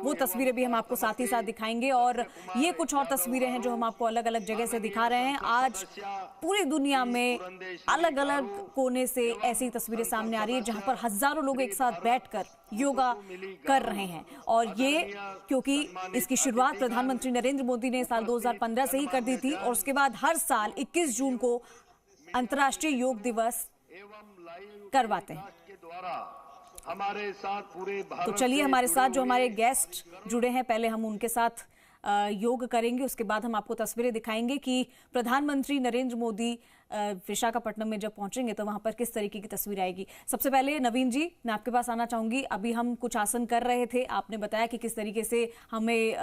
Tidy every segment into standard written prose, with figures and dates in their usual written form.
वो तस्वीरें भी हम आपको साथ ही साथ दिखाएंगे। और ये कुछ और तस्वीरें हैं जो हम आपको अलग अलग जगह से दिखा रहे हैं। आज पूरी दुनिया में अलग अलग कोने से ऐसी तस्वीरें सामने आ रही है जहां पर हजारों लोग एक साथ बैठकर योगा कर रहे हैं। और ये क्योंकि इसकी शुरुआत प्रधानमंत्री नरेंद्र मोदी ने साल 2015 से ही कर दी थी, और उसके बाद हर साल 21 जून को अंतर्राष्ट्रीय योग दिवस करवाते हैं। हमारे साथ पूरे तो चलिए हमारे साथ जो हमारे गेस्ट जुड़े हैं, पहले हम उनके साथ योग करेंगे, उसके बाद हम आपको तस्वीरें दिखाएंगे कि प्रधानमंत्री नरेंद्र मोदी विशाखापट्टनम में जब पहुंचेंगे तो वहां पर किस तरीके की तस्वीर आएगी। सबसे पहले नवीन जी, मैं आपके पास आना चाहूंगी। अभी हम कुछ आसन कर रहे थे, आपने बताया कि किस तरीके से हमें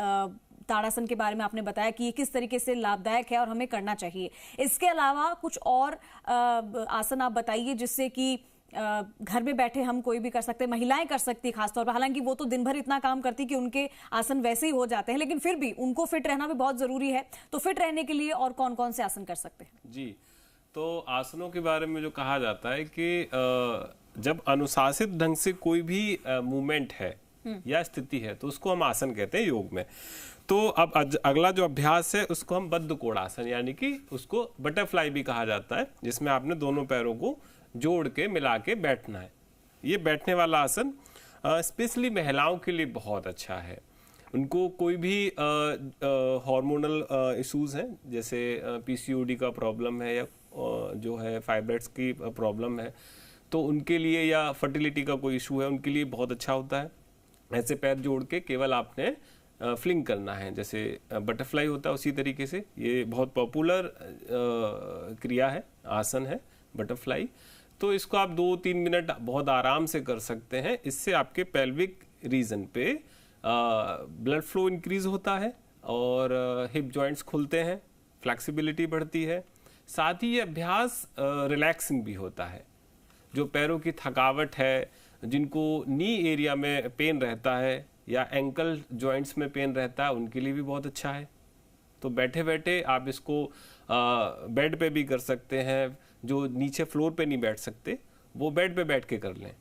ताड़ासन के बारे में आपने बताया कि ये किस तरीके से लाभदायक है और हमें करना चाहिए। इसके अलावा कुछ और आसन आप बताइए जिससे कि घर में बैठे हम कोई भी कर सकते हैं, महिलाएं कर सकती खासतौर पर। हालांकि वो तो दिन भर इतना काम करती कि उनके आसन वैसे ही हो जाते हैं, लेकिन फिर भी उनको फिट रहना भी बहुत जरूरी है। तो फिट रहने के लिए और कौन कौन से आसन कर सकते हैं? जी, तो आसनों के बारे में जो कहा जाता है कि जब अनुशासित ढंग से कोई भी मूवमेंट है या स्थिति है तो उसको हम आसन कहते हैं योग में। तो अब अगला जो अभ्यास है उसको हम बद्ध कोणासन, यानी कि उसको बटरफ्लाई भी कहा जाता है, जिसमें आपने दोनों पैरों को जोड़ के मिला के बैठना है। ये बैठने वाला आसन स्पेशली महिलाओं के लिए बहुत अच्छा है। उनको कोई भी हार्मोनल इश्यूज हैं, जैसे पीसीओडी का प्रॉब्लम है या जो है फाइब्रॉइड्स की प्रॉब्लम है, तो उनके लिए, या फर्टिलिटी का कोई इशू है, उनके लिए बहुत अच्छा होता है। ऐसे पैर जोड़ के केवल आपने फ्लिंग करना है, जैसे बटरफ्लाई होता है उसी तरीके से। ये बहुत पॉपुलर क्रिया है, आसन है बटरफ्लाई। तो इसको आप 2-3 मिनट बहुत आराम से कर सकते हैं। इससे आपके पेल्विक रीजन पे ब्लड फ्लो इंक्रीज होता है और हिप जॉइंट्स खुलते हैं, फ्लेक्सिबिलिटी बढ़ती है। साथ ही ये अभ्यास रिलैक्सिंग भी होता है। जो पैरों की थकावट है, जिनको नी एरिया में पेन रहता है या एंकल जॉइंट्स में पेन रहता है, उनके लिए भी बहुत अच्छा है। तो बैठे बैठे आप इसको बेड पे भी कर सकते हैं। जो नीचे फ्लोर पे नहीं बैठ सकते वो बेड पे बैठ के कर लें।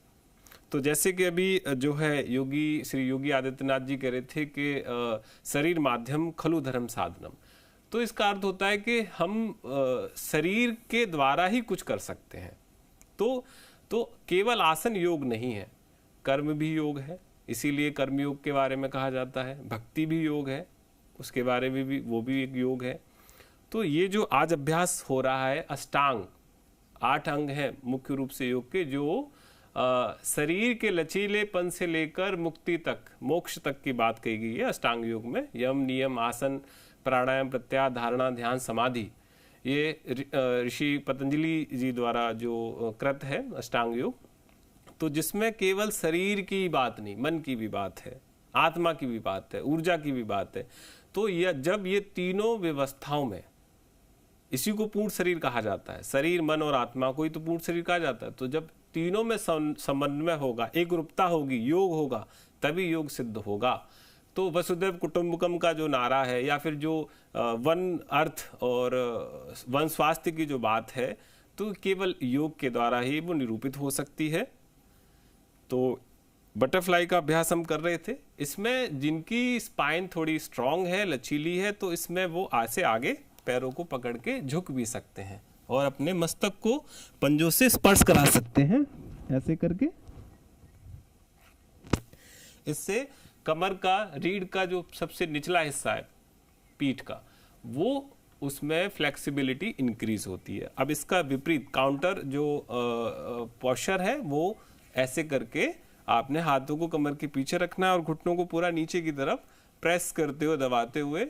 तो जैसे कि अभी जो है योगी श्री योगी आदित्यनाथ जी कह रहे थे कि शरीर माध्यम खलु धर्म साधनम। तो इसका अर्थ होता है कि हम शरीर के द्वारा ही कुछ कर सकते हैं। तो केवल आसन योग नहीं है, कर्म भी योग है। इसीलिए कर्म योग के बारे में कहा जाता है। भक्ति भी योग है, उसके बारे में भी, वो भी एक योग है। तो ये जो आज अभ्यास हो रहा है, अष्टांग 8 अंग हैं मुख्य रूप से योग के, जो शरीर के लचीलेपन से लेकर मुक्ति तक, मोक्ष तक की बात कही गई है अष्टांग योग में। यम, नियम, आसन, प्राणायाम, प्रत्याहार, धारणा, ध्यान, समाधि, ये ऋषि पतंजलि जी द्वारा जो कृत है अष्टांग योग। तो जिसमें केवल शरीर की बात नहीं, मन की भी बात है, आत्मा की भी बात है, ऊर्जा की भी बात है। तो जब ये तीनों व्यवस्थाओं में, इसी को पूर्ण शरीर कहा जाता है, शरीर, मन और आत्मा को ही तो पूर्ण शरीर कहा जाता है। तो जब तीनों में समन्वय होगा, एकरूपता होगी, योग होगा, तभी योग सिद्ध होगा। तो वसुधैव कुटुंबकम का जो नारा है, या फिर जो वन अर्थ और वन स्वास्थ्य की जो बात है, तो केवल योग के द्वारा ही वो निरूपित हो सकती है। तो बटरफ्लाई का अभ्यास हम कर रहे थे। इसमें जिनकी स्पाइन थोड़ी स्ट्रांग है, लचीली है, तो इसमें वो ऐसे आगे पैरों को पकड़ के झुक भी सकते हैं और अपने मस्तक को पंजों से स्पर्श करा सकते हैं, ऐसे करके। इससे कमर का, रीढ़ का जो सबसे निचला हिस्सा है पीठ का, वो उसमें फ्लेक्सिबिलिटी इंक्रीज होती है। अब इसका विपरीत काउंटर जो पोस्चर है, वो ऐसे करके आपने हाथों को कमर के पीछे रखना है और घुटनों को पूरा नीचे की तरफ प्रेस करते हुए, दबाते हुए,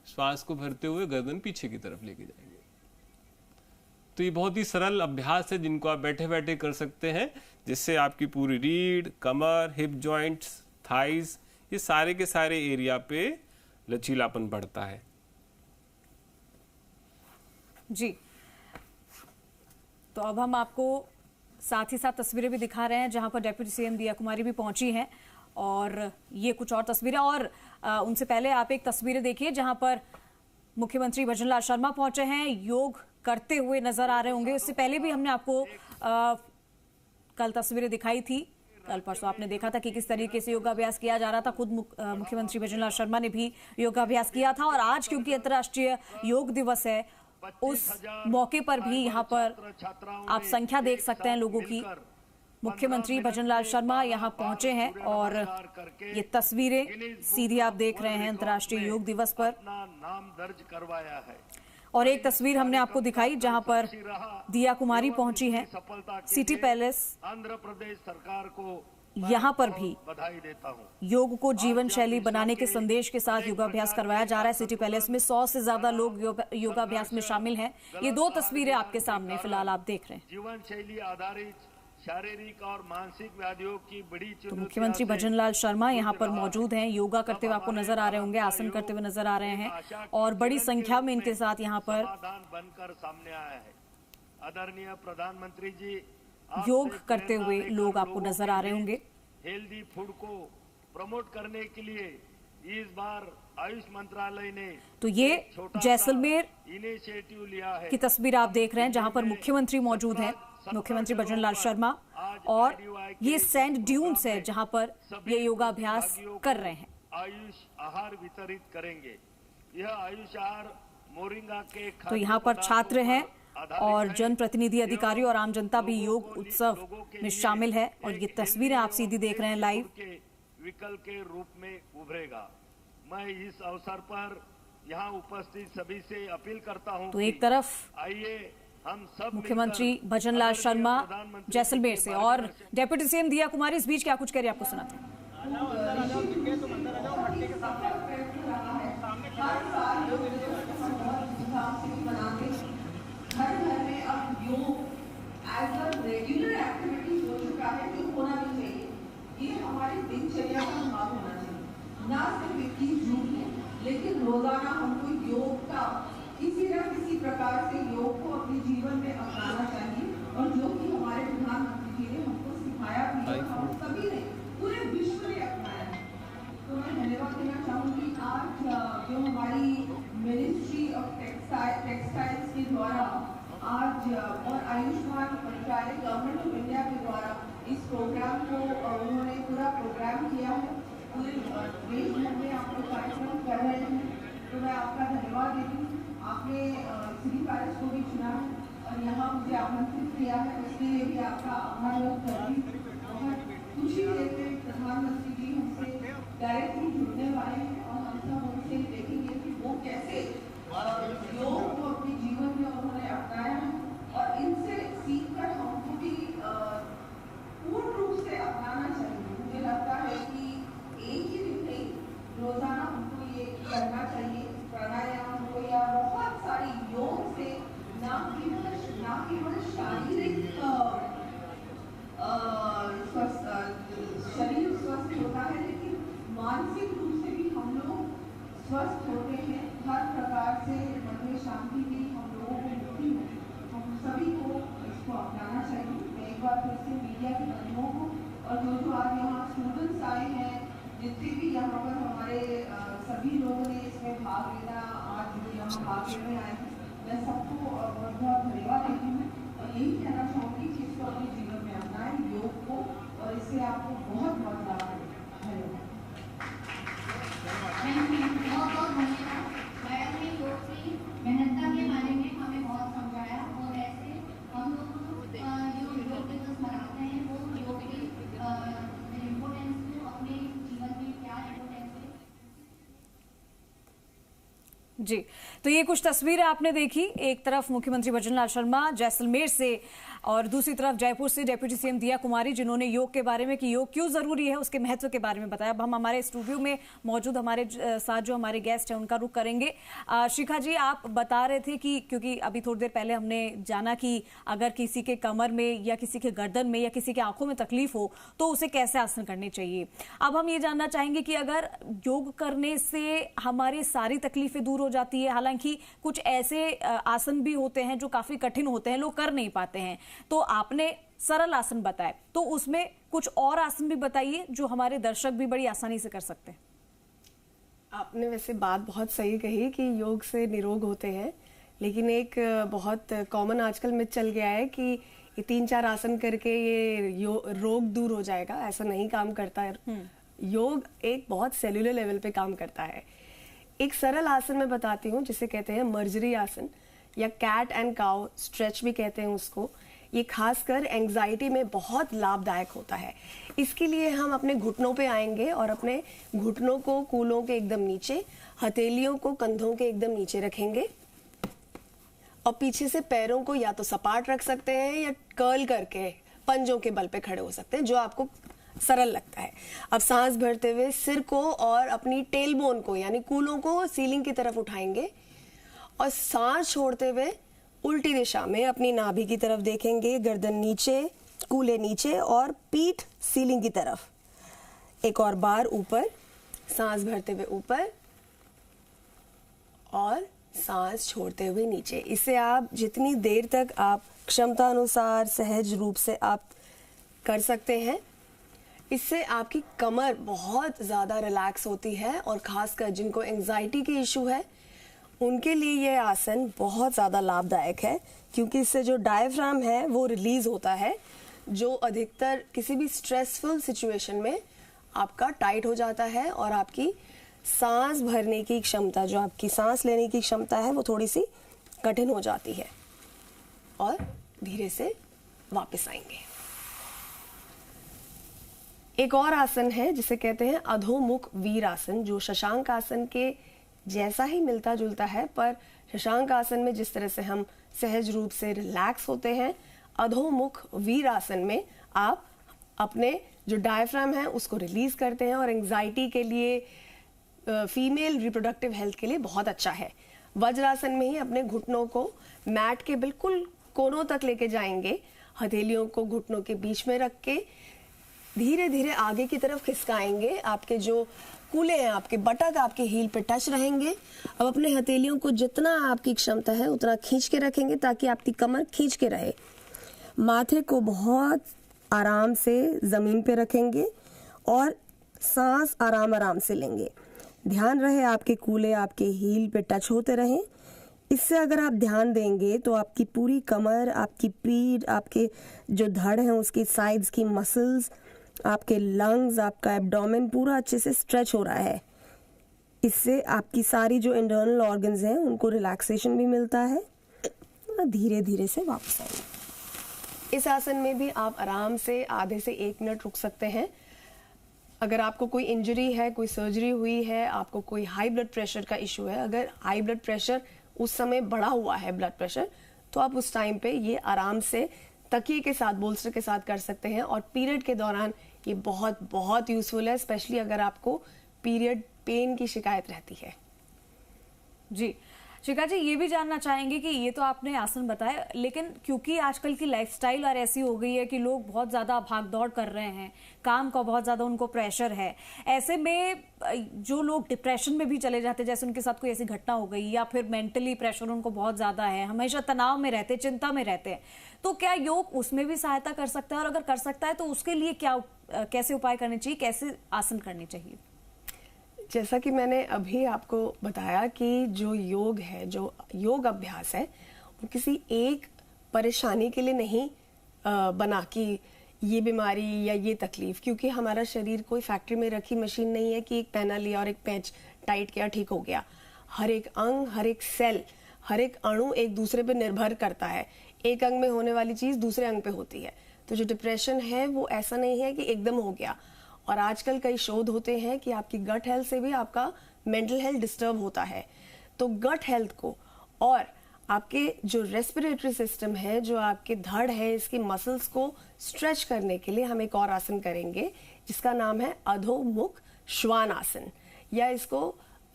श्वास को भरते हुए गर्दन पीछे की तरफ लेके जाएंगे। तो ये बहुत ही सरल अभ्यास है जिनको आप बैठे बैठे कर सकते हैं, जिससे आपकी पूरी रीढ़, कमर, हिप जॉइंट्स, थाइज, ये सारे के सारे एरिया पे लचीलापन बढ़ता है। जी, तो अब हम आपको साथ ही साथ तस्वीरें भी दिखा रहे हैं जहां पर डेप्यूटी सीएम दिया कुमारी भी पहुंची हैं, और ये कुछ और तस्वीरें। और उनसे पहले आप एक तस्वीरें देखिए जहां पर मुख्यमंत्री भजनलाल शर्मा पहुंचे हैं, योग करते हुए नजर आ रहे होंगे। उससे पहले भी हमने आपको कल तस्वीरें दिखाई थी कल परसों आपने देखा था कि किस तरीके से योगाभ्यास किया जा रहा था। खुद मुख्यमंत्री भजनलाल शर्मा ने भी योगाभ्यास किया था। और आज क्योंकि अंतर्राष्ट्रीय योग दिवस है, उस मौके पर भी यहाँ पर आप संख्या देख सकते हैं लोगों की। मुख्यमंत्री भजनलाल शर्मा यहाँ पहुंचे हैं और ये तस्वीरें सीधी आप देख रहे हैं अंतर्राष्ट्रीय योग दिवस पर। नाम दर्ज करवाया है। और एक तस्वीर हमने आपको दिखाई जहां पर दिया कुमारी पहुंची हैं सिटी पैलेस। आंध्र प्रदेश सरकार को यहाँ पर भी बधाई देता हूँ। योग को जीवन शैली बनाने के संदेश के साथ योगाभ्यास करवाया जा रहा है। सिटी पैलेस में 100 से ज्यादा लोग योगाभ्यास में शामिल हैं। ये दो तस्वीरें आपके सामने फिलहाल आप देख रहे हैं। जीवन शैली आधारित शारीरिक और मानसिक व्याधियों की बड़ी तो मुख्यमंत्री भजनलाल शर्मा यहाँ पर मौजूद हैं। योगा करते हुए आपको नजर आ रहे होंगे, आसन करते हुए नजर आ रहे हैं और बड़ी संख्या में इनके साथ यहाँ पर बनकर सामने आया है। आदरणीय प्रधानमंत्री जी, योग करते हुए लोग आपको नजर आ रहे होंगे। हेल्दी फूड को प्रमोट करने के लिए इस बार आयुष मंत्रालय ने तो ये जैसलमेर इनिशिएटिव लिया है की तस्वीर आप देख रहे हैं जहां पर मुख्यमंत्री मौजूद हैं, मुख्यमंत्री भजनलाल शर्मा। और ये सैंड ड्यून्स है जहां पर ये योगाभ्यास कर रहे हैं। आयुष आहार वितरित करेंगे। यह आयुष आहार मोरिंगा के तो यहाँ पर छात्र हैं और जनप्रतिनिधि, अधिकारी और आम जनता भी योग उत्सव में शामिल है। और ये तस्वीरें आप सीधी देख रहे हैं लाइव। विकल्प के रूप में उभरेगा। मैं इस अवसर पर यहाँ उपस्थित सभी से अपील करता हूँ तो एक तरफ आइए हम सब मुख्यमंत्री भजनलाल शर्मा जैसलमेर से और डेप्यूटी सीएम दिया कुमारी इस बीच क्या कुछ कह रही है आपको सुनाते हैं। हर घर में अब योग एज अ रेगुलर एक्टिविटी हो चुका है, जो होना भी चाहिए। ये हमारी दिनचर्या का भाग होना चाहिए। ना सिर्फ 21 जून में, लेकिन रोजाना हमको योग का किसी न किसी प्रकार से योग को अपने जीवन में अपनाना चाहिए। और जो कि हमारे प्रधानमंत्री जी ने हमको सिखाया भी है, हम सभी ने पूरे विश्व ने अपनाया है। तो मैं धन्यवाद देना चाहूँगी। आज जो हमारी मिनिस्ट्री ऑफ टेक्सटाइल्स के द्वारा आज और आयुष्मान मंत्रालय गवर्नमेंट ऑफ इंडिया के द्वारा इस प्रोग्राम को उन्होंने पूरा प्रोग्राम किया है। पूरे देश भर में आप लोग कार्यक्रम कर रहे हैं, तो मैं आपका धन्यवाद देती हूँ। आपने सिटी पैलेस को भी चुना है और यहाँ मुझे आमंत्रित किया है, उसके लिए भी आपका आभार व्यक्त करती हूँ। बहुत खुशी देते प्रधानमंत्री जी हमसे डायरेक्टली जुड़ने वाले हैं और हम सब उनसे देखेंगे कि वो कैसे योग को अपने जीवन में उन्होंने अपनाया है। और इनसे सीखकर हमको भी पूर्ण रूप से अपनाना चाहिए। मुझे लगता है कि एक ही दिन नहीं, रोजाना हमको ये करना चाहिए। प्राणायाम हो या बहुत सारी योग से ना केवल शारीरिक शरीर स्वस्थ होता है, लेकिन मानसिक रूप से भी हम लोग स्वस्थ होते हैं। हर प्रकार से मन में शांति भी हम लोगों को मिलती है। हम सभी को इसको अपनाना चाहिए। मैं एक बार फिर से मीडिया के बंधुओं को और जो आज यहाँ स्टूडेंट्स आए हैं, जितने भी यहाँ पर हमारे सभी लोगों ने इसमें भाग लेना, आज जो यहाँ भाग लेने आए हैं, मैं सबको बहुत बहुत धन्यवाद देती हूँ। और यही कहना चाहूँगी कि इसको अपने जीवन में अपनाएं योग को, और इससे आपको बहुत बहुत लाभ मिलेगा। धन्यवाद। मैडम ने योग की महत्ता के बारे में हमें बहुत समझाया और ऐसे हम लोग जो योग दिवस मनाते हैं वो योग की इम्पोर्टेंस को अपने जीवन में क्या इम्पोर्टेंस है। जी, तो ये कुछ तस्वीरें आपने देखी। एक तरफ मुख्यमंत्री भजनलाल शर्मा जैसलमेर से और दूसरी तरफ जयपुर से डेप्यूटी सीएम दिया कुमारी, जिन्होंने योग के बारे में कि योग क्यों जरूरी है उसके महत्व के बारे में बताया। अब हम हमारे स्टूडियो में मौजूद हमारे साथ जो हमारे गेस्ट हैं उनका रुख करेंगे। शिखा जी, आप बता रहे थे कि क्योंकि अभी थोड़ी देर पहले हमने जाना कि अगर किसी के कमर में या किसी के गर्दन में या किसी के आंखों में तकलीफ हो तो उसे कैसे आसन करने चाहिए। अब हम ये जानना चाहेंगे कि अगर योग करने से हमारी सारी तकलीफें दूर हो जाती है, हालांकि कुछ ऐसे आसन भी होते हैं जो काफी कठिन होते हैं, लोग कर नहीं पाते हैं, तो आपने सरल आसन बताए, तो उसमें कुछ और आसन भी बताइए जो हमारे दर्शक भी बड़ी आसानी से कर सकते हैं। आपने वैसे बात बहुत सही कही कि योग से निरोग होते हैं, लेकिन एक बहुत कॉमन आजकल मिथ चल गया है कि ये 3-4 आसन करके ये रोग दूर हो जाएगा, ऐसा नहीं काम करता है। योग एक बहुत सेल्यूलर लेवल पे काम करता है। एक सरल आसन मैं बताती हूँ जिसे कहते हैं मर्जरी आसन या कैट एंड काउ स्ट्रेच भी कहते हैं उसको। ये खासकर एंजाइटी में बहुत लाभदायक होता है। इसके लिए हम अपने घुटनों पे आएंगे और अपने घुटनों को कूलों के एकदम नीचे, हथेलियों को कंधों के एकदम नीचे रखेंगे और पीछे से पैरों को या तो सपाट रख सकते हैं या कर्ल करके पंजों के बल पे खड़े हो सकते हैं, जो आपको सरल लगता है। अब सांस भरते हुए सिर को और अपनी टेल बोन को यानी कूलों को सीलिंग की तरफ उठाएंगे और सांस छोड़ते हुए उल्टी दिशा में अपनी नाभि की तरफ देखेंगे, गर्दन नीचे, कूले नीचे और पीठ सीलिंग की तरफ। एक और बार ऊपर, सांस भरते हुए ऊपर और सांस छोड़ते हुए नीचे। इसे आप जितनी देर तक आप क्षमता अनुसार सहज रूप से आप कर सकते हैं। इससे आपकी कमर बहुत ज़्यादा रिलैक्स होती है और खासकर जिनको एंजाइटी की इशू है उनके लिए ये आसन बहुत ज़्यादा लाभदायक है, क्योंकि इससे जो डायफ्राम है वो रिलीज होता है, जो अधिकतर किसी भी स्ट्रेसफुल सिचुएशन में आपका टाइट हो जाता है और आपकी सांस भरने की क्षमता, जो आपकी सांस लेने की क्षमता है, वो थोड़ी सी कठिन हो जाती है और धीरे से वापस आएंगे। एक और आसन है जिसे कहते हैं अधोमुख वीर आसन, जो शशांक आसन के जैसा ही मिलता जुलता है, पर शशांक आसन में जिस तरह से हम सहज रूप से रिलैक्स होते हैं, अधोमुख वीर आसन में आप अपने जो डायफ्राम है उसको रिलीज करते हैं और एंजाइटी के लिए, फीमेल रिप्रोडक्टिव हेल्थ के लिए बहुत अच्छा है। वज्रासन में ही अपने घुटनों को मैट के बिल्कुल कोनों तक लेके जाएंगे, हथेलियों को घुटनों के बीच में रख के धीरे धीरे आगे की तरफ खिसकाएंगे। आपके जो कूले हैं, आपके बटक आपके हील पे टच रहेंगे। अब अपने हथेलियों को जितना आपकी क्षमता है उतना खींच के रखेंगे ताकि आपकी कमर खींच के रहे। माथे को बहुत आराम से जमीन पे रखेंगे और सांस आराम आराम से लेंगे। ध्यान रहे आपके कूले आपके हील पे टच होते रहें। इससे अगर आप ध्यान देंगे तो आपकी पूरी कमर, आपकी पीठ, आपके जो धड़ हैं उसकी साइड्स की मसल्स, आपके लंग्स, आपका एब्डोमेन पूरा अच्छे से स्ट्रेच हो रहा है। इससे आपकी सारी जो इंटरनल ऑर्गन्स हैं उनको रिलैक्सेशन भी मिलता है और धीरे धीरे से वापस आएंगे। इस आसन में भी आप आराम से आधे से 1 मिनट रुक सकते हैं। अगर आपको कोई इंजरी है, कोई सर्जरी हुई है, आपको कोई हाई ब्लड प्रेशर का इशू है, अगर हाई ब्लड प्रेशर उस समय बढ़ा हुआ है ब्लड प्रेशर, तो आप उस टाइम पे ये आराम से तकिए के साथ, बोल्स्टर के साथ कर सकते हैं। और पीरियड के दौरान ये बहुत बहुत यूजफुल है, स्पेशली अगर आपको पीरियड पेन की शिकायत रहती है। जी शिखा जी, ये भी जानना चाहेंगे कि ये तो आपने आसन बताया, लेकिन क्योंकि आजकल की लाइफस्टाइल और ऐसी हो गई है कि लोग बहुत ज़्यादा भाग दौड़ कर रहे हैं, काम का बहुत ज़्यादा उनको प्रेशर है, ऐसे में जो लोग डिप्रेशन में भी चले जाते हैं, जैसे उनके साथ कोई ऐसी घटना हो गई या फिर मेंटली प्रेशर उनको बहुत ज़्यादा है, हमेशा तनाव में रहते, चिंता में रहते हैं, तो क्या योग उसमें भी सहायता कर सकता है? और अगर कर सकता है तो उसके लिए क्या कैसे उपाय करने चाहिए, कैसे आसन करने चाहिए? जैसा कि मैंने अभी आपको बताया कि जो योग है, जो योग अभ्यास है, वो किसी एक परेशानी के लिए नहीं बना कि ये बीमारी या ये तकलीफ, क्योंकि हमारा शरीर कोई फैक्ट्री में रखी मशीन नहीं है कि एक पहना लिया और एक पैच टाइट किया ठीक हो गया। हर एक अंग, हर एक सेल, हर एक अणु एक दूसरे पे निर्भर करता है। एक अंग में होने वाली चीज दूसरे अंग पे होती है। तो जो डिप्रेशन है वो ऐसा नहीं है कि एकदम हो गया। और आजकल कई शोध होते हैं कि आपकी गट हेल्थ से भी आपका मेंटल हेल्थ डिस्टर्ब होता है। तो गट हेल्थ को और आपके जो रेस्पिरेटरी सिस्टम है, जो आपके धड़ है, इसकी मसल्स को स्ट्रेच करने के लिए हम एक और आसन करेंगे जिसका नाम है अधोमुख श्वान आसन, या इसको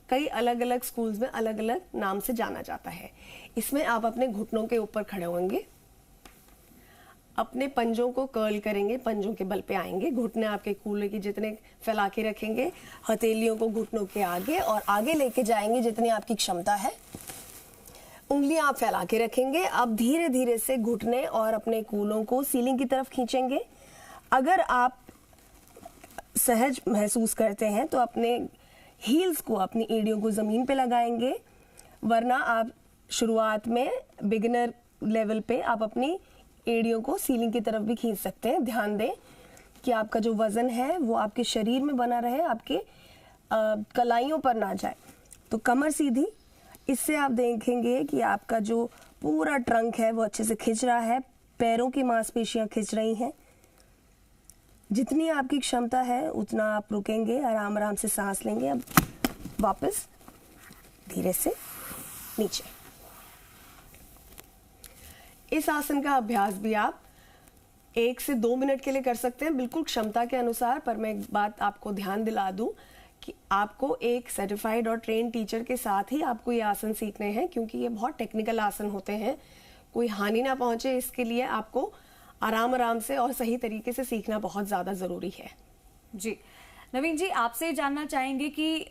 कई अलग अलग स्कूल्स में अलग अलग नाम से जाना जाता है। इसमें आप अपने घुटनों के ऊपर खड़े होंगे, अपने पंजों को कर्ल करेंगे, पंजों के बल पे आएंगे, घुटने आपके कूल्हे की जितने फैला के रखेंगे, हथेलियों को घुटनों के आगे और आगे लेके जाएंगे जितनी आपकी क्षमता है। उंगलियां आप फैला के रखेंगे। अब धीरे धीरे से घुटने और अपने कूलों को सीलिंग की तरफ खींचेंगे। अगर आप सहज महसूस करते हैं तो अपने हील्स को, अपनी एड़ियों को जमीन पे लगाएंगे, वरना आप शुरुआत में बिगिनर लेवल पे आप अपनी एड़ियों को सीलिंग की तरफ भी खींच सकते हैं। ध्यान दें कि आपका जो वजन है वो आपके शरीर में बना रहे, आपके कलाइयों पर ना जाए। तो कमर सीधी, इससे आप देखेंगे कि आपका जो पूरा ट्रंक है वो अच्छे से खिंच रहा है, पैरों की मांसपेशियां खिंच रही हैं। जितनी आपकी क्षमता है उतना आप रुकेंगे, आराम आराम से सांस लेंगे। अब वापस धीरे से नीचे। इस आसन का अभ्यास भी आप 1 से 2 मिनट के लिए कर सकते हैं, बिल्कुल क्षमता के अनुसार। पर मैं एक बात आपको ध्यान दिला दूं कि आपको एक सर्टिफाइड और ट्रेन टीचर के साथ ही आपको ये आसन सीखने हैं, क्योंकि ये बहुत टेक्निकल आसन होते हैं। कोई हानि ना पहुंचे इसके लिए आपको आराम आराम से और सही तरीके से सीखना बहुत ज्यादा जरूरी है। जी नवीन जी, आपसे जानना चाहेंगे कि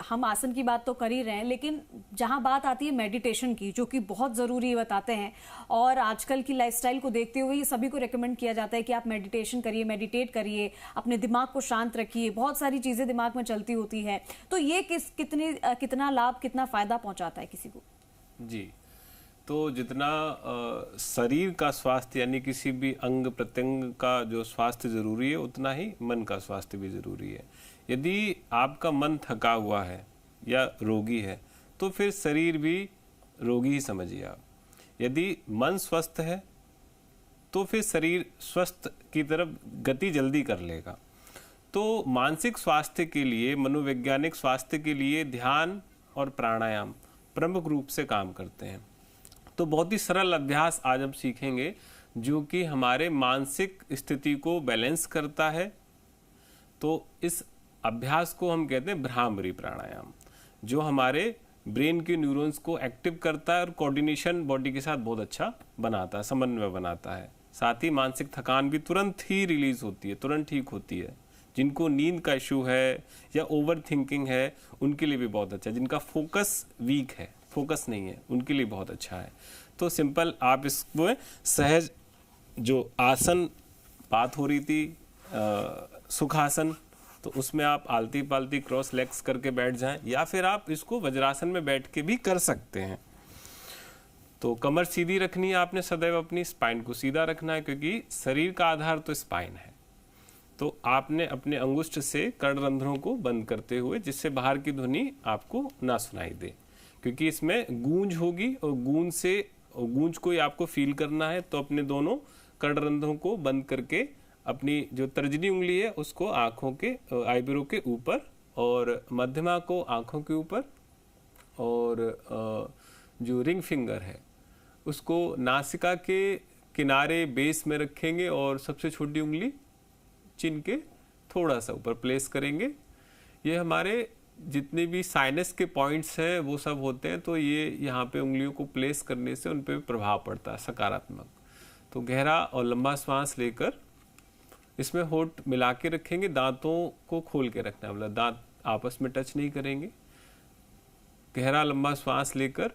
हम आसन की बात तो कर ही रहे हैं, लेकिन जहां बात आती है मेडिटेशन की, जो कि बहुत ज़रूरी बताते हैं, और आजकल की लाइफस्टाइल को देखते हुए ये सभी को रेकमेंड किया जाता है कि आप मेडिटेशन करिए, मेडिटेट करिए, अपने दिमाग को शांत रखिए, बहुत सारी चीज़ें दिमाग में चलती होती है। तो ये कितना लाभ, कितना फ़ायदा पहुंचाता है किसी को? जी, तो जितना शरीर का स्वास्थ्य यानी किसी भी अंग प्रत्यंग का जो स्वास्थ्य जरूरी है, उतना ही मन का स्वास्थ्य भी जरूरी है। यदि आपका मन थका हुआ है या रोगी है तो फिर शरीर भी रोगी ही समझिए आप। यदि मन स्वस्थ है तो फिर शरीर स्वस्थ की तरफ गति जल्दी कर लेगा। तो मानसिक स्वास्थ्य के लिए, मनोवैज्ञानिक स्वास्थ्य के लिए ध्यान और प्राणायाम प्रमुख रूप से काम करते हैं। तो बहुत ही सरल अभ्यास आज हम सीखेंगे जो कि हमारे मानसिक स्थिति को बैलेंस करता है। तो इस अभ्यास को हम कहते हैं भ्रामरी प्राणायाम, जो हमारे ब्रेन के न्यूरॉन्स को एक्टिव करता है और कोऑर्डिनेशन बॉडी के साथ बहुत अच्छा बनाता है, समन्वय बनाता है। साथ ही मानसिक थकान भी तुरंत ही रिलीज होती है, तुरंत ठीक होती है। जिनको नींद का इशू है या ओवर थिंकिंग है उनके लिए भी बहुत अच्छा है। जिनका फोकस वीक है, फोकस नहीं है, उनके लिए बहुत अच्छा है। तो सिंपल आप इसको सहज, जो आसन बात हो रही थी सुखासन, तो उसमें आप आलती पालती क्रॉस लेग्स करके बैठ जाएं, या फिर आप इसको वज्रासन में बैठ के भी कर सकते हैं। तो कमर सीधी रखनी है आपने, सदैव अपनी स्पाइन को सीधा रखना है, क्योंकि शरीर का आधार तो स्पाइन है। तो आपने अपने अंगुष्ठ से कर्णरंध्रों को बंद करते हुए, जिससे बाहर की ध्वनि आपको ना सुनाई दे, क्योंकि इसमें गूंज होगी और गूंज को ही आपको फील करना है। तो अपने दोनों कर्णरंध्रों को बंद करके अपनी जो तर्जनी उंगली है उसको आंखों के आईब्रो के ऊपर, और मध्यमा को आंखों के ऊपर, और जो रिंग फिंगर है उसको नासिका के किनारे बेस में रखेंगे, और सबसे छोटी उंगली चिन के थोड़ा सा ऊपर प्लेस करेंगे। ये हमारे जितने भी साइनस के पॉइंट्स हैं वो सब होते हैं, तो ये यहाँ पे उंगलियों को प्लेस करने से उन पे प्रभाव पड़ता है सकारात्मक। तो गहरा और लंबा श्वास लेकर इसमें होठ मिला के रखेंगे, दांतों को खोल के रखना है, मतलब दांत आपस में टच नहीं करेंगे। गहरा लंबा श्वास लेकर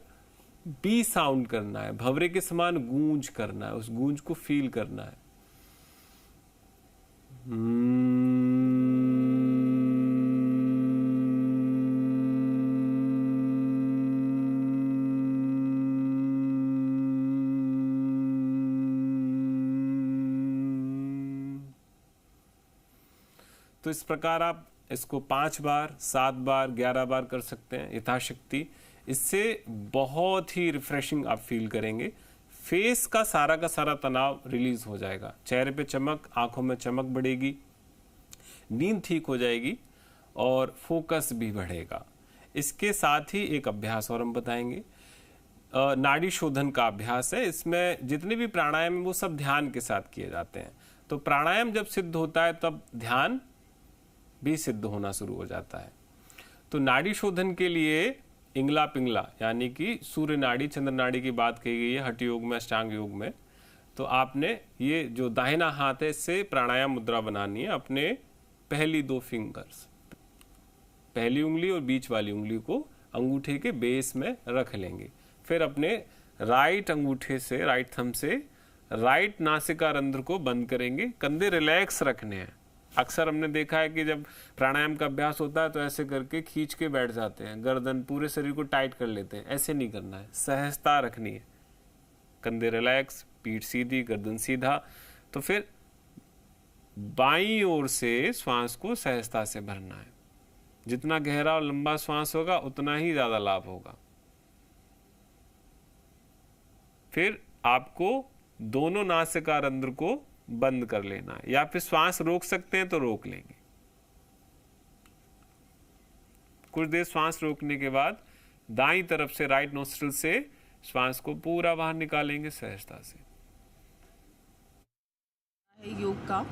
बी साउंड करना है, भंवरे के समान गूंज करना है, उस गूंज को फील करना है। तो इस प्रकार आप इसको 5 बार, 7 बार, 11 बार कर सकते हैं यथाशक्ति। इससे बहुत ही रिफ्रेशिंग आप फील करेंगे। फेस का सारा तनाव रिलीज हो जाएगा, चेहरे पे चमक, आंखों में चमक बढ़ेगी, नींद ठीक हो जाएगी और फोकस भी बढ़ेगा। इसके साथ ही एक अभ्यास और हम बताएंगे, नाड़ी शोधन का अभ्यास है। इसमें जितने भी प्राणायाम है वो सब ध्यान के साथ किए जाते हैं। तो प्राणायाम जब सिद्ध होता है तब ध्यान भी सिद्ध होना शुरू हो जाता है। तो नाड़ी शोधन के लिए इंगला पिंगला यानी कि सूर्य नाड़ी, चंद्र नाड़ी की बात कही गई है हठ योग में, अष्टांग योग में। तो आपने ये जो दाहिना हाथ है इससे प्राणायाम मुद्रा बनानी है। अपने पहली 2 फिंगर्स, पहली उंगली और बीच वाली उंगली को अंगूठे के बेस में रख लेंगे। फिर अपने राइट अंगूठे से, राइट थंब से राइट नासिका रंध्र को बंद करेंगे। कंधे रिलैक्स रखने हैं। अक्सर हमने देखा है कि जब प्राणायाम का अभ्यास होता है तो ऐसे करके खींच के बैठ जाते हैं, गर्दन पूरे शरीर को टाइट कर लेते हैं। ऐसे नहीं करना है, सहजता रखनी है। कंधे रिलैक्स, पीठ सीधी, गर्दन सीधा। तो फिर बाईं ओर से श्वास को सहजता से भरना है। जितना गहरा और लंबा श्वास होगा उतना ही ज्यादा लाभ होगा। फिर आपको दोनों नासिका रंध्र को बंद कर लेना है, या फिर श्वास रोक सकते हैं तो रोक लेंगे। कुछ देर श्वास रोकने के बाद दाईं तरफ से, राइट नोस्ट्रिल से श्वास को पूरा बाहर निकालेंगे सहजता से। योग का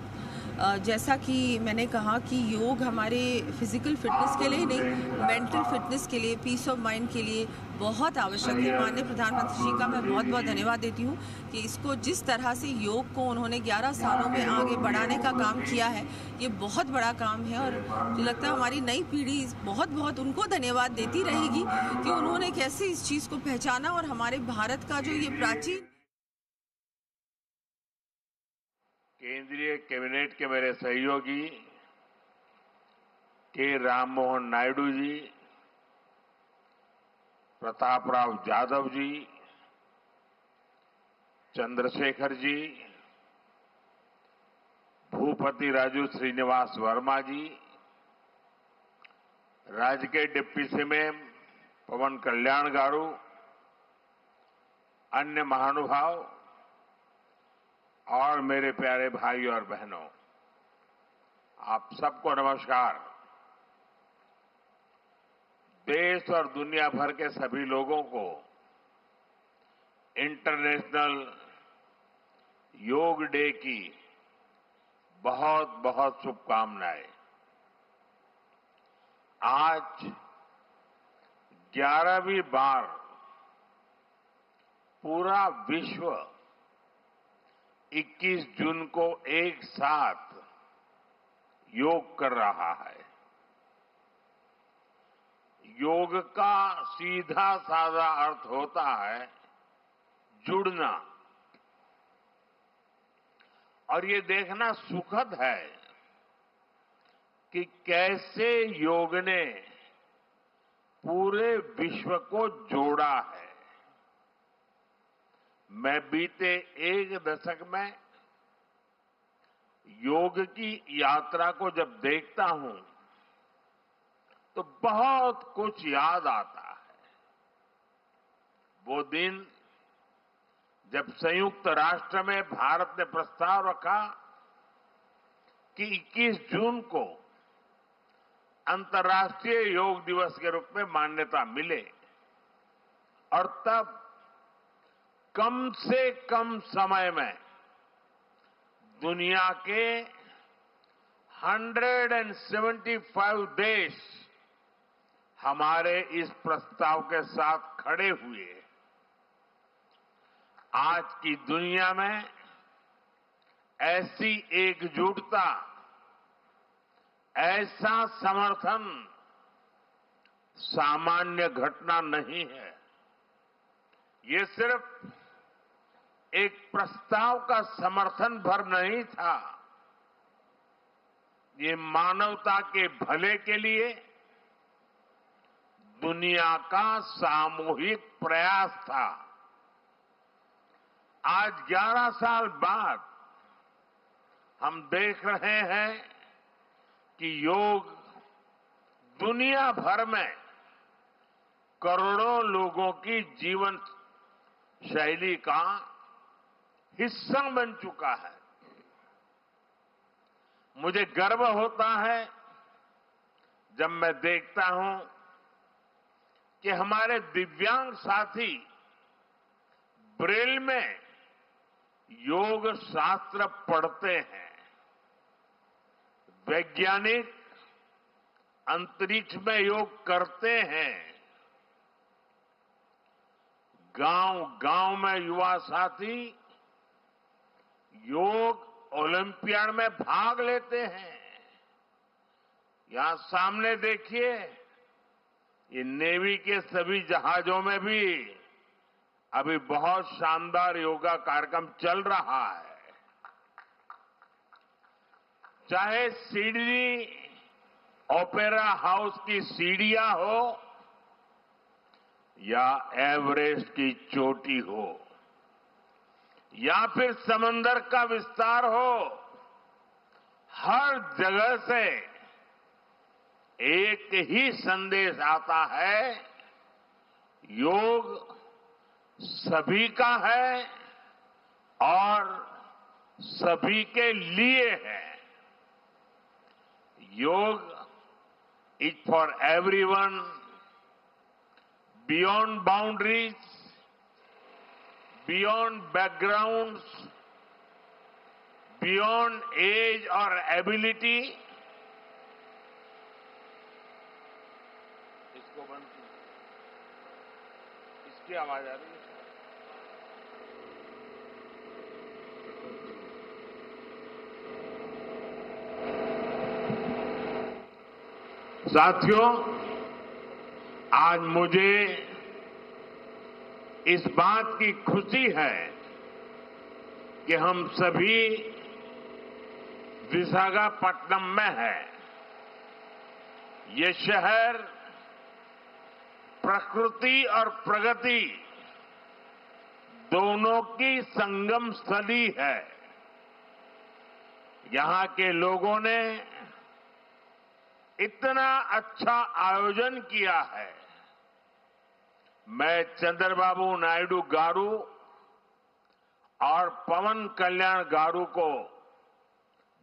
जैसा कि मैंने कहा कि योग हमारे फिजिकल फिटनेस के लिए नहीं, मेंटल फिटनेस के लिए, पीस ऑफ माइंड के लिए बहुत आवश्यक है। माननीय प्रधानमंत्री जी का मैं बहुत बहुत धन्यवाद देती हूँ कि इसको जिस तरह से योग को उन्होंने 11 सालों में आगे बढ़ाने का काम किया है, ये बहुत बड़ा काम है। और मुझे लगता है हमारी नई पीढ़ी बहुत बहुत उनको धन्यवाद देती रहेगी कि उन्होंने कैसे इस चीज़ को पहचाना और हमारे भारत का जो ये प्राचीन केंद्रीय कैबिनेट के मेरे सहयोगी के राम मोहन नायडू जी, प्रताप राव जाधव जी, चंद्रशेखर जी, भूपति राजू श्रीनिवास वर्मा जी, राज्य के डिप्टी सीएम पवन कल्याण गारू, अन्य महानुभाव और मेरे प्यारे भाई और बहनों, आप सबको नमस्कार। देश और दुनिया भर के सभी लोगों को इंटरनेशनल योग डे की बहुत बहुत शुभकामनाएं। आज 11वीं बार पूरा विश्व 21 जून को एक साथ योग कर रहा है। योग का सीधा साधा अर्थ होता है जुड़ना, और ये देखना सुखद है कि कैसे योग ने पूरे विश्व को जोड़ा है। मैं बीते एक दशक में योग की यात्रा को जब देखता हूं तो बहुत कुछ याद आता है। वो दिन जब संयुक्त राष्ट्र में भारत ने प्रस्ताव रखा कि 21 जून को अंतर्राष्ट्रीय योग दिवस के रूप में मान्यता मिले, और तब कम से कम समय में दुनिया के 175 देश हमारे इस प्रस्ताव के साथ खड़े हुए। आज की दुनिया में ऐसी एकजुटता, ऐसा समर्थन सामान्य घटना नहीं है। ये सिर्फ एक प्रस्ताव का समर्थन भर नहीं था, ये मानवता के भले के लिए दुनिया का सामूहिक प्रयास था। आज 11 साल बाद हम देख रहे हैं कि योग दुनिया भर में करोड़ों लोगों की जीवन शैली का हिस्सा बन चुका है। मुझे गर्व होता है जब मैं देखता हूं कि हमारे दिव्यांग साथी ब्रेल में योग शास्त्र पढ़ते हैं, वैज्ञानिक अंतरिक्ष में योग करते हैं, गांव-गांव में युवा साथी योग ओलंपियाड में भाग लेते हैं। यहां सामने देखिए, ये नेवी के सभी जहाजों में भी अभी बहुत शानदार योगा कार्यक्रम चल रहा है। चाहे सिडनी ओपेरा हाउस की सीढ़ियां हो या एवरेस्ट की चोटी हो, या फिर समंदर का विस्तार हो, हर जगह से एक ही संदेश आता है, योग सभी का है और सभी के लिए है। Yoga is for everyone, beyond boundaries, beyond backgrounds, beyond age और एबिलिटी। इसको बंद कीजिए, इसकी आवाज आ रही है। साथियों, आज मुझे इस बात की खुशी है कि हम सभी विशाखापट्टनम में हैं। ये शहर प्रकृति और प्रगति दोनों की संगम स्थली है। यहां के लोगों ने इतना अच्छा आयोजन किया है। मैं चंद्रबाबू नायडू गारू और पवन कल्याण गारू को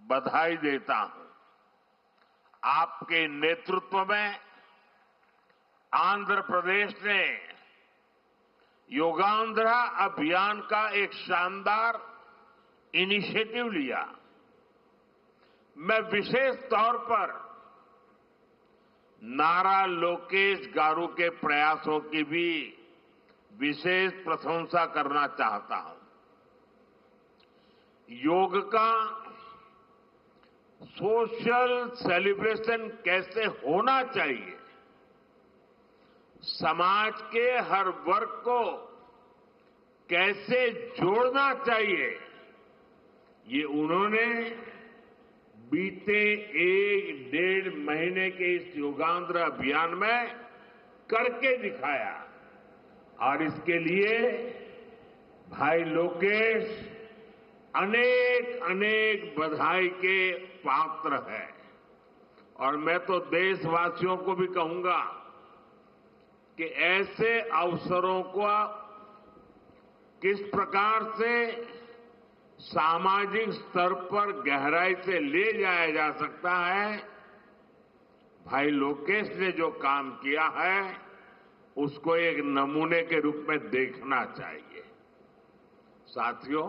बधाई देता हूं। आपके नेतृत्व में आंध्र प्रदेश ने योगांध्रा अभियान का एक शानदार इनिशिएटिव लिया। मैं विशेष तौर पर नारा लोकेश गारू के प्रयासों की भी विशेष प्रशंसा करना चाहता हूं। योग का सोशल सेलिब्रेशन कैसे होना चाहिए, समाज के हर वर्ग को कैसे जोड़ना चाहिए, ये उन्होंने बीते 1-1.5 महीने के इस योगांध्र अभियान में करके दिखाया। और इसके लिए भाई लोकेश अनेक अनेक बधाई के पात्र है। और मैं तो देशवासियों को भी कहूंगा कि ऐसे अवसरों को किस प्रकार से सामाजिक स्तर पर गहराई से ले जाया जा सकता है, भाई लोकेश ने जो काम किया है उसको एक नमूने के रूप में देखना चाहिए। साथियों,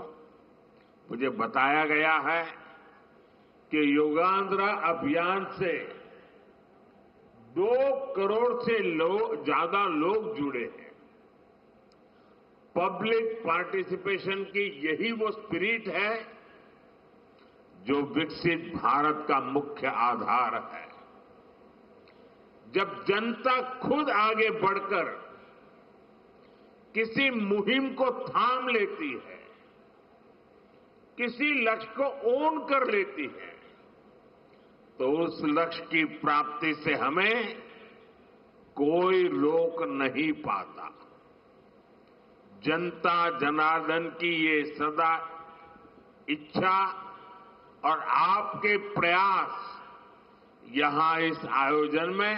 मुझे बताया गया है कि योगांध्रा अभियान से 2 करोड़ से ज्यादा लोग जुड़े हैं। पब्लिक पार्टिसिपेशन की यही वो स्पिरिट है जो विकसित भारत का मुख्य आधार है। जब जनता खुद आगे बढ़कर किसी मुहिम को थाम लेती है, किसी लक्ष्य को ओन कर लेती है, तो उस लक्ष्य की प्राप्ति से हमें कोई रोक नहीं पाता। जनता जनार्दन की ये सदा इच्छा और आपके प्रयास यहां इस आयोजन में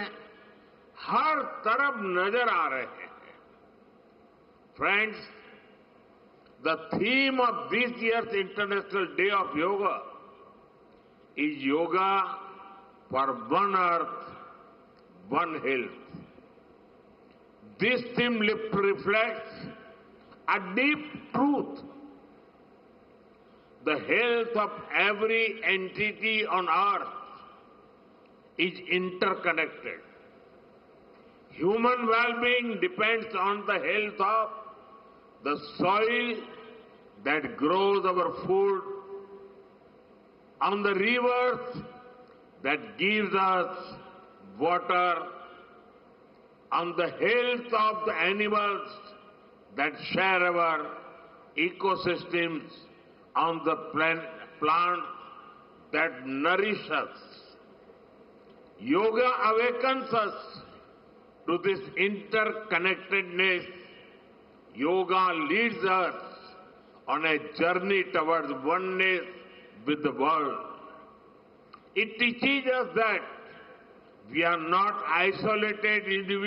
हर तरफ नजर आ रहे हैं। Friends, the theme of this year's International Day of Yoga is Yoga for One Earth, One Health. This theme reflects a deep truth. The health of every entity on earth is interconnected. Human well-being depends on the health of the soil that grows our food, on the rivers that gives us water, on the health of the animals that share our ecosystems, on the plants that nourish us. Yoga awakens us to this interconnectedness. Yoga leads us on a journey towards oneness with the world. It teaches us that we are not isolated individuals.